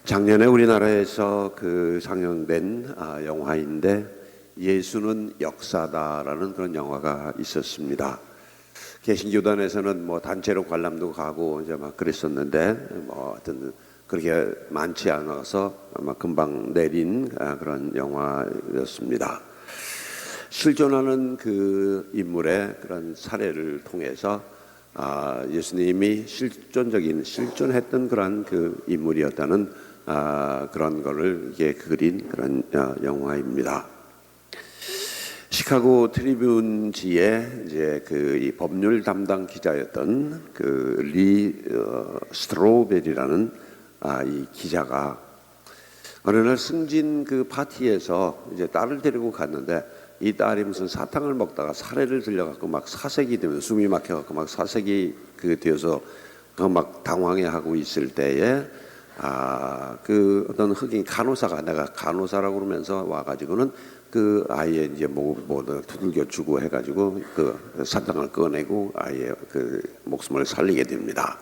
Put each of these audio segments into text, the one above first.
작년에 우리나라에서 상영된 영화인데 예수는 역사다라는 그런 영화가 있었습니다. 개신교단에서는 뭐 단체로 관람도 가고 이제 막 그랬었는데 하여튼 그렇게 많지 않아서 아마 금방 내린 그런 영화였습니다. 실존하는 그 인물의 그런 사례를 통해서 예수님이 실존했던 그런 그 인물이었다는 그런 거를 이게 그린 그런 영화입니다. 시카고 트리뷴지에 이제 이 법률 담당 기자였던 리 스트로벨이라는 이 기자가 어느 날 승진 파티에서 이제 딸을 데리고 갔는데 이 딸이 무슨 사탕을 먹다가 사례를 들려갖고 막 사색이 되면서 숨이 막혀갖고 막 사색이 되어서 막 당황해하고 있을 때에 어떤 흑인 간호사가 내가 간호사라고 그러면서 와가지고는 그 아이의 이제 뭐 두들겨 주고 해가지고 사탕을 꺼내고 아이의 목숨을 살리게 됩니다.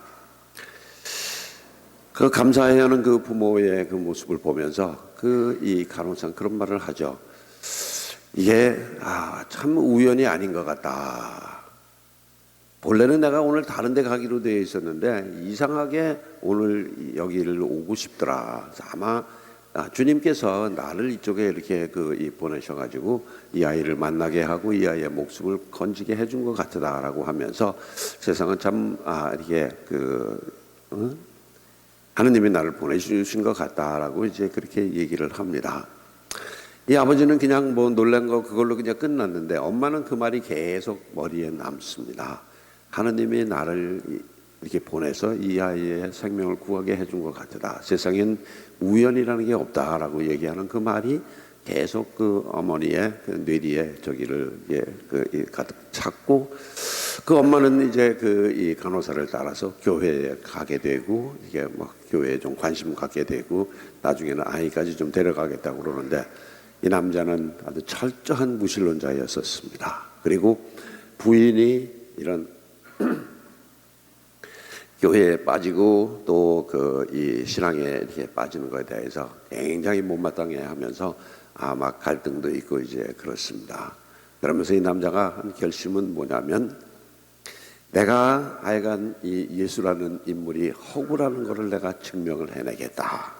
감사해하는 부모의 모습을 보면서 이 간호사는 그런 말을 하죠. 이게 참 우연이 아닌 것 같다. 본래는 내가 오늘 다른 데 가기로 되어 있었는데 이상하게 오늘 여기를 오고 싶더라. 아마 주님께서 나를 이쪽에 이렇게 보내셔가지고 이 아이를 만나게 하고 이 아이의 목숨을 건지게 해준 것 같다라고 하면서 세상은 참 이렇게 하느님이 나를 보내주신 것 같다라고 이제 그렇게 얘기를 합니다. 이 아버지는 그냥 뭐 놀란 거 그걸로 그냥 끝났는데 엄마는 그 말이 계속 머리에 남습니다. 하느님이 나를 이렇게 보내서 이 아이의 생명을 구하게 해준 것 같다. 세상엔 우연이라는 게 없다라고 얘기하는 그 말이 계속 어머니의 뇌리에 저기를 가득 찼고 엄마는 이제 이 간호사를 따라서 교회에 가게 되고 이게 뭐 교회에 좀 관심 갖게 되고 나중에는 아이까지 좀 데려가겠다고 그러는데 이 남자는 아주 철저한 무신론자였었습니다. 그리고 부인이 이런 교회에 빠지고 또 이 신앙에 이렇게 빠지는 것에 대해서 굉장히 못마땅해 하면서 막 갈등도 있고 이제 그렇습니다. 그러면서 이 남자가 한 결심은 뭐냐면 내가 하여간 이 예수라는 인물이 허구라는 것을 내가 증명을 해내겠다.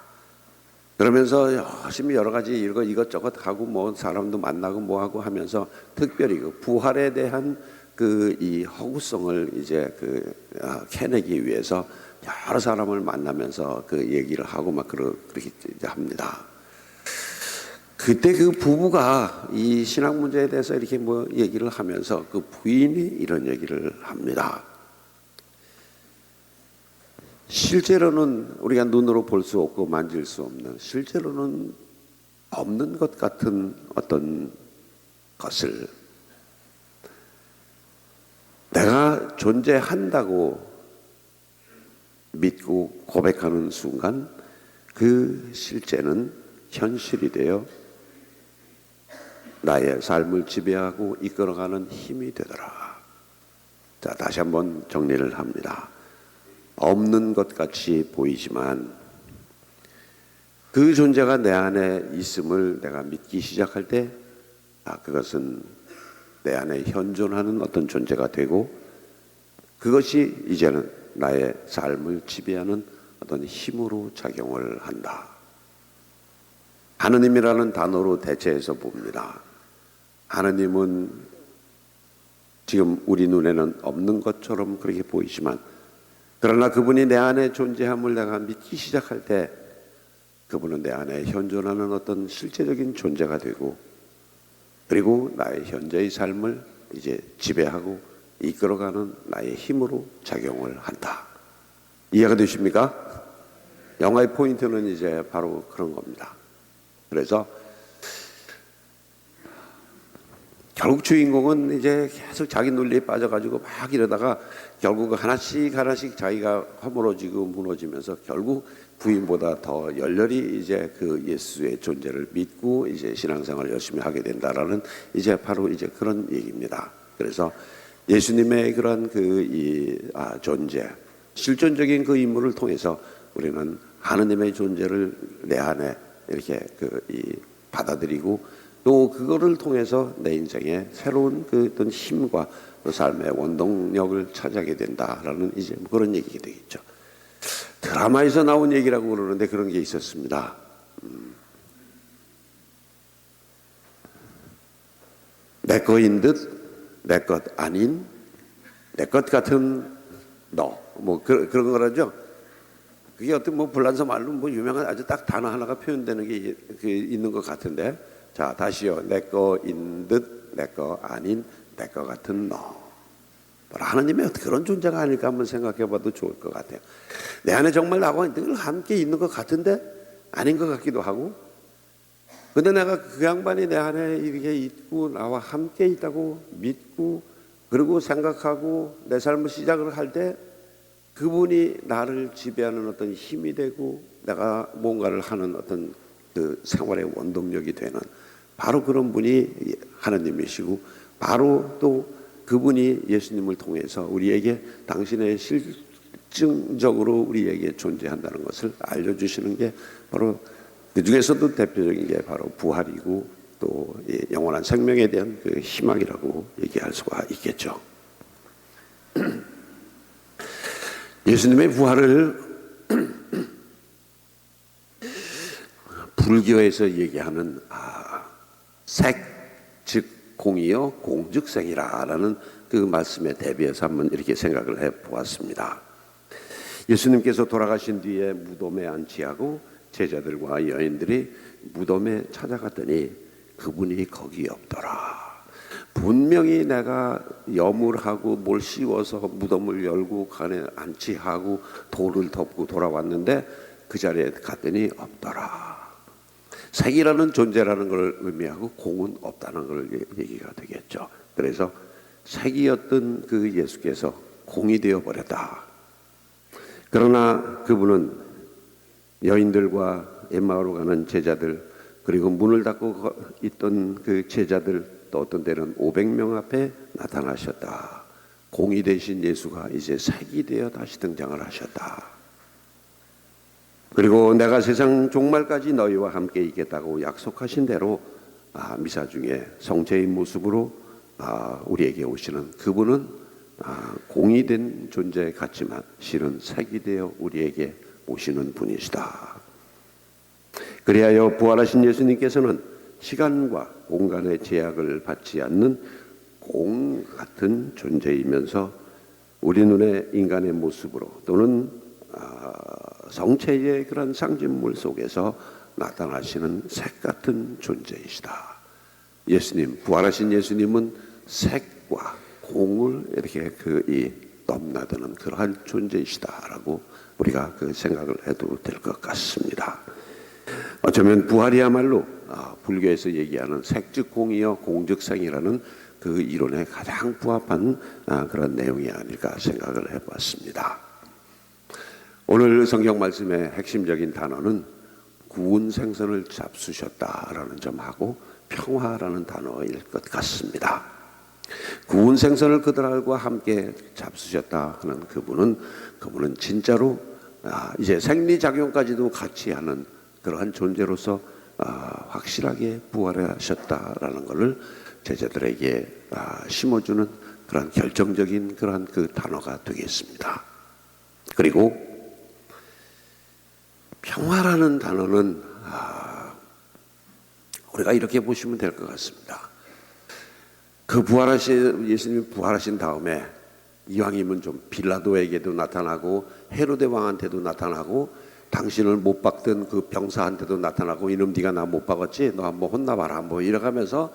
그러면서 열심히 여러 가지 이것저것 하고 뭐 사람도 만나고 뭐 하고 하면서 특별히 부활에 대한 이 허구성을 이제 캐내기 위해서 여러 사람을 만나면서 얘기를 하고 막 그렇게 이제 합니다. 그때 부부가 이 신앙 문제에 대해서 이렇게 뭐 얘기를 하면서 부인이 이런 얘기를 합니다. 실제로는 우리가 눈으로 볼 수 없고 만질 수 없는 실제로는 없는 것 같은 어떤 것을 내가 존재한다고 믿고 고백하는 순간 그 실제는 현실이 되어 나의 삶을 지배하고 이끌어가는 힘이 되더라. 자, 다시 한번 정리를 합니다. 없는 것 같이 보이지만 그 존재가 내 안에 있음을 내가 믿기 시작할 때 그것은 내 안에 현존하는 어떤 존재가 되고 그것이 이제는 나의 삶을 지배하는 어떤 힘으로 작용을 한다. 하느님이라는 단어로 대체해서 봅니다. 하느님은 지금 우리 눈에는 없는 것처럼 그렇게 보이지만 그러나 그분이 내 안에 존재함을 내가 믿기 시작할 때 그분은 내 안에 현존하는 어떤 실제적인 존재가 되고 그리고 나의 현재의 삶을 이제 지배하고 이끌어가는 나의 힘으로 작용을 한다. 이해가 되십니까? 영화의 포인트는 이제 바로 그런 겁니다. 그래서 결국 주인공은 이제 계속 자기 논리에 빠져가지고 막 이러다가 결국 하나씩 자기가 허물어지고 무너지면서 결국 부인보다 더 열렬히 이제 예수의 존재를 믿고 이제 신앙생활을 열심히 하게 된다라는 이제 바로 이제 그런 얘기입니다. 그래서 예수님의 그런 존재, 실존적인 그 인물을 통해서 우리는 하느님의 존재를 내 안에 이렇게 받아들이고 또 그거를 통해서 내 인생에 새로운 그 어떤 힘과 또 삶의 원동력을 차지하게 된다라는 이제 그런 얘기가 되겠죠. 드라마에서 나온 얘기라고 그러는데 그런 게 있었습니다. 내 거인 듯 내 것 아닌 내 것 같은 너, 뭐 그런 거라죠. 그게 어떤 뭐 불란서 말로 뭐 유명한 아주 딱 단어 하나가 표현되는 게 있는 것 같은데, 자 다시요. 내 거인 듯 내 거 아닌 내 거 같은 너. 하나님의 그런 존재가 아닐까 한번 생각해봐도 좋을 것 같아요. 내 안에 정말 나와 늘 함께 있는 것 같은데 아닌 것 같기도 하고, 근데 내가 그 양반이 내 안에 이렇게 있고 나와 함께 있다고 믿고 그리고 생각하고 내 삶을 시작을 할 때 그분이 나를 지배하는 어떤 힘이 되고 내가 뭔가를 하는 어떤 그 생활의 원동력이 되는 바로 그런 분이 하나님이시고, 바로 또 그분이 예수님을 통해서 우리에게 당신의 실증적으로 우리에게 존재한다는 것을 알려주시는 게 바로 그 중에서도 대표적인 게 바로 부활이고 또 영원한 생명에 대한 그 희망이라고 얘기할 수가 있겠죠. 예수님의 부활을 불교에서 얘기하는 색, 즉 공이요 공즉생이라는 그 말씀에 대비해서 한번 이렇게 생각을 해보았습니다. 예수님께서 돌아가신 뒤에 무덤에 안치하고 제자들과 여인들이 무덤에 찾아갔더니 그분이 거기 없더라. 분명히 내가 여물하고 뭘 씌워서 무덤을 열고 간에 안치하고 돌을 덮고 돌아왔는데 그 자리에 갔더니 없더라. 색이라는 존재라는 걸 의미하고 공은 없다는 걸 얘기가 되겠죠. 그래서 색이었던 그 예수께서 공이 되어버렸다. 그러나 그분은 여인들과 엠마오로 가는 제자들, 그리고 문을 닫고 있던 그 제자들, 또 어떤 때는 500명 앞에 나타나셨다. 공이 되신 예수가 이제 색이 되어 다시 등장을 하셨다. 그리고 내가 세상 종말까지 너희와 함께 있겠다고 약속하신 대로 미사 중에 성체인 모습으로 우리에게 오시는 그분은 공이 된 존재 같지만 실은 색이 되어 우리에게 오시는 분이시다. 그리하여 부활하신 예수님께서는 시간과 공간의 제약을 받지 않는 공 같은 존재이면서 우리 눈에 인간의 모습으로 또는 성체의 그런 상징물 속에서 나타나시는 색 같은 존재이시다. 예수님, 부활하신 예수님은 색과 공을 이렇게 넘나드는 그러한 존재이시다라고 우리가 그 생각을 해도 될 것 같습니다. 어쩌면 부활이야말로 불교에서 얘기하는 색즉 공이여 공즉생이라는 그 이론에 가장 부합한 그런 내용이 아닐까 생각을 해봤습니다. 오늘 성경 말씀의 핵심적인 단어는 구원 생선을 잡수셨다라는 점하고 평화라는 단어일 것 같습니다. 구원 생선을 그들과 함께 잡수셨다 하는 그분은 진짜로 이제 생리작용까지도 같이 하는 그러한 존재로서 확실하게 부활하셨다라는 것을 제자들에게 심어주는 그런 결정적인 그런 그 단어가 되겠습니다. 그리고 평화라는 단어는 우리가 이렇게 보시면 될 것 같습니다. 그 예수님이 부활하신 다음에 이왕이면 좀 빌라도에게도 나타나고 헤로데 왕한테도 나타나고 당신을 못 박던 그 병사한테도 나타나고 이놈 네가 나 못 박았지? 너 한번 혼나봐라. 뭐 이래가면서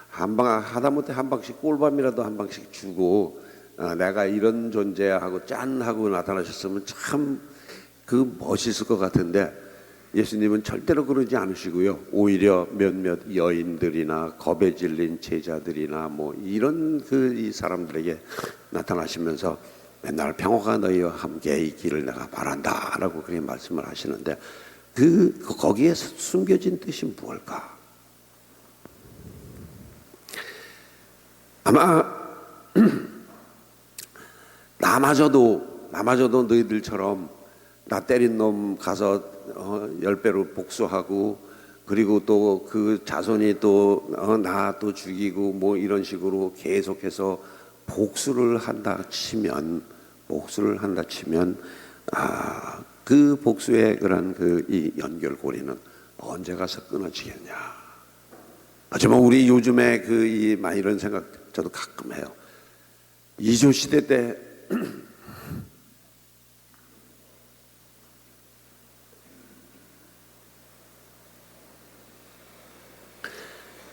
하다못해 한 방씩 꿀밤이라도 한 방씩 주고 내가 이런 존재야 하고 짠 하고 나타나셨으면 참 그 멋있을 것 같은데 예수님은 절대로 그러지 않으시고요. 오히려 몇몇 여인들이나 겁에 질린 제자들이나 뭐 이런 이 사람들에게 나타나시면서 맨날 평화가 너희와 함께 있기를 내가 바란다라고 그렇게 말씀을 하시는데 거기에 숨겨진 뜻이 무엇일까? 아마 나마저도 너희들처럼 나 때린 놈 가서 10배로 복수하고, 그리고 또 그 자손이 또 나 또 죽이고 뭐 이런 식으로 계속해서 복수를 한다 치면 그 복수의 그런 그 이 연결고리는 언제 가서 끊어지겠냐. 하지만 우리 요즘에 이런 생각 저도 가끔 해요. 이조 시대 때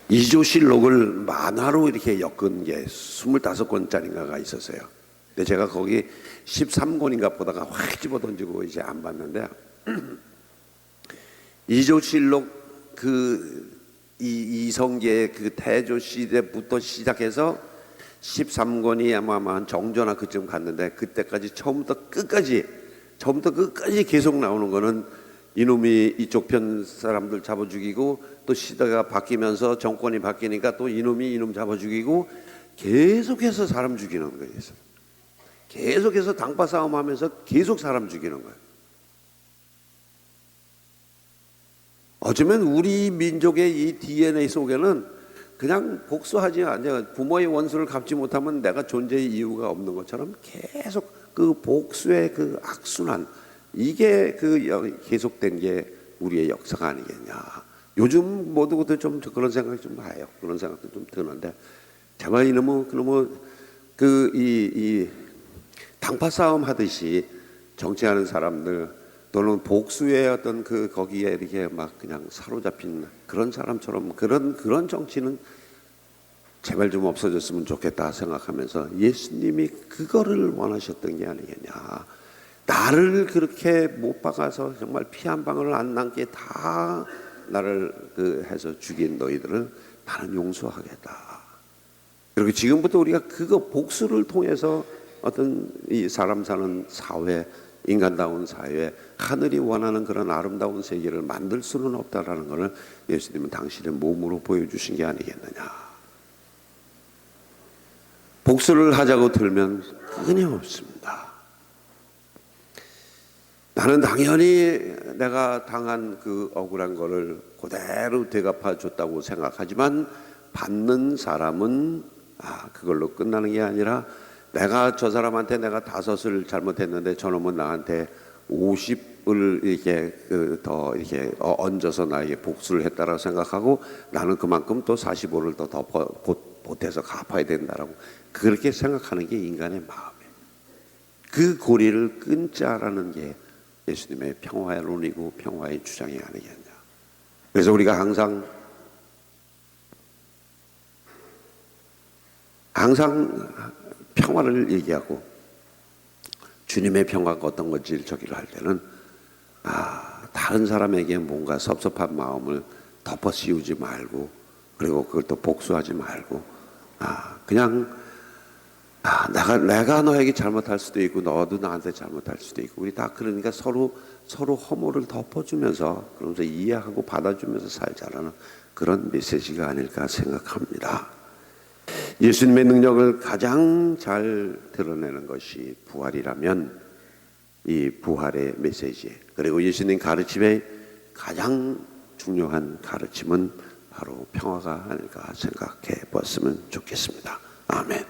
이조실록을 만화로 이렇게 엮은 게 25권짜리인가가 있었어요. 근데 제가 거기 13권인가 보다가 확 집어 던지고 이제 안 봤는데, 이조실록 이성계의 그 태조 시대부터 시작해서 13권이 아마 한 정조나 그쯤 갔는데, 그때까지 처음부터 끝까지 계속 나오는 거는 이놈이 이쪽 편 사람들 잡아 죽이고, 또 시대가 바뀌면서 정권이 바뀌니까 또 이놈이 이놈 잡아 죽이고, 계속해서 사람 죽이는 거예요. 계속해서 당파 싸움하면서 계속 사람 죽이는 거예요. 어쩌면 우리 민족의 이 DNA 속에는 그냥 복수하지 않냐, 부모의 원수를 갚지 못하면 내가 존재의 이유가 없는 것처럼 계속 그 복수의 그 악순환, 이게 계속된 게 우리의 역사가 아니겠냐. 요즘 모두들 좀 그런 생각이 좀 나요. 그런 생각도 좀 드는데, 제발 이놈의 이 당파 싸움 하듯이 정치하는 사람들, 또는 복수의 어떤 거기에 이렇게 막 그냥 사로잡힌 그런 사람처럼 그런 정치는 제발 좀 없어졌으면 좋겠다 생각하면서, 예수님이 그거를 원하셨던 게 아니겠냐. 나를 그렇게 못 박아서 정말 피 한 방울 안 남게 다 나를 해서 죽인 너희들을 나는 용서하겠다. 그리고 지금부터 우리가 그거 복수를 통해서 어떤 이 사람 사는 사회, 인간다운 사회, 하늘이 원하는 그런 아름다운 세계를 만들 수는 없다라는 것을 예수님은 당신의 몸으로 보여주신 게 아니겠느냐. 복수를 하자고 들면 끊임없습니다. 나는 당연히 내가 당한 그 억울한 거를 그대로 되갚아 줬다고 생각하지만, 받는 사람은 그걸로 끝나는 게 아니라, 내가 저 사람한테 내가 5을 잘못했는데 저놈은 나한테 50을 이렇게 더 이렇게 얹어서 나에게 복수를 했다라고 생각하고, 나는 그만큼 또 45를 더 보태서 갚아야 된다라고 그렇게 생각하는 게 인간의 마음이에요. 그 고리를 끊자라는 게 예수님의 평화론이고 평화의 주장이 아니겠냐. 그래서 우리가 항상 평화를 얘기하고, 주님의 평화가 어떤 건지 저기를 할 때는 다른 사람에게 뭔가 섭섭한 마음을 덮어 씌우지 말고, 그리고 그걸 또 복수하지 말고, 그냥 내가 너에게 잘못할 수도 있고 너도 나한테 잘못할 수도 있고, 우리 다 그러니까 서로 허물을 덮어주면서, 그러면서 이해하고 받아주면서 살자라는 그런 메시지가 아닐까 생각합니다. 예수님의 능력을 가장 잘 드러내는 것이 부활이라면, 이 부활의 메시지, 그리고 예수님 가르침의 가장 중요한 가르침은 바로 평화가 아닐까 생각해 봤으면 좋겠습니다. 아멘.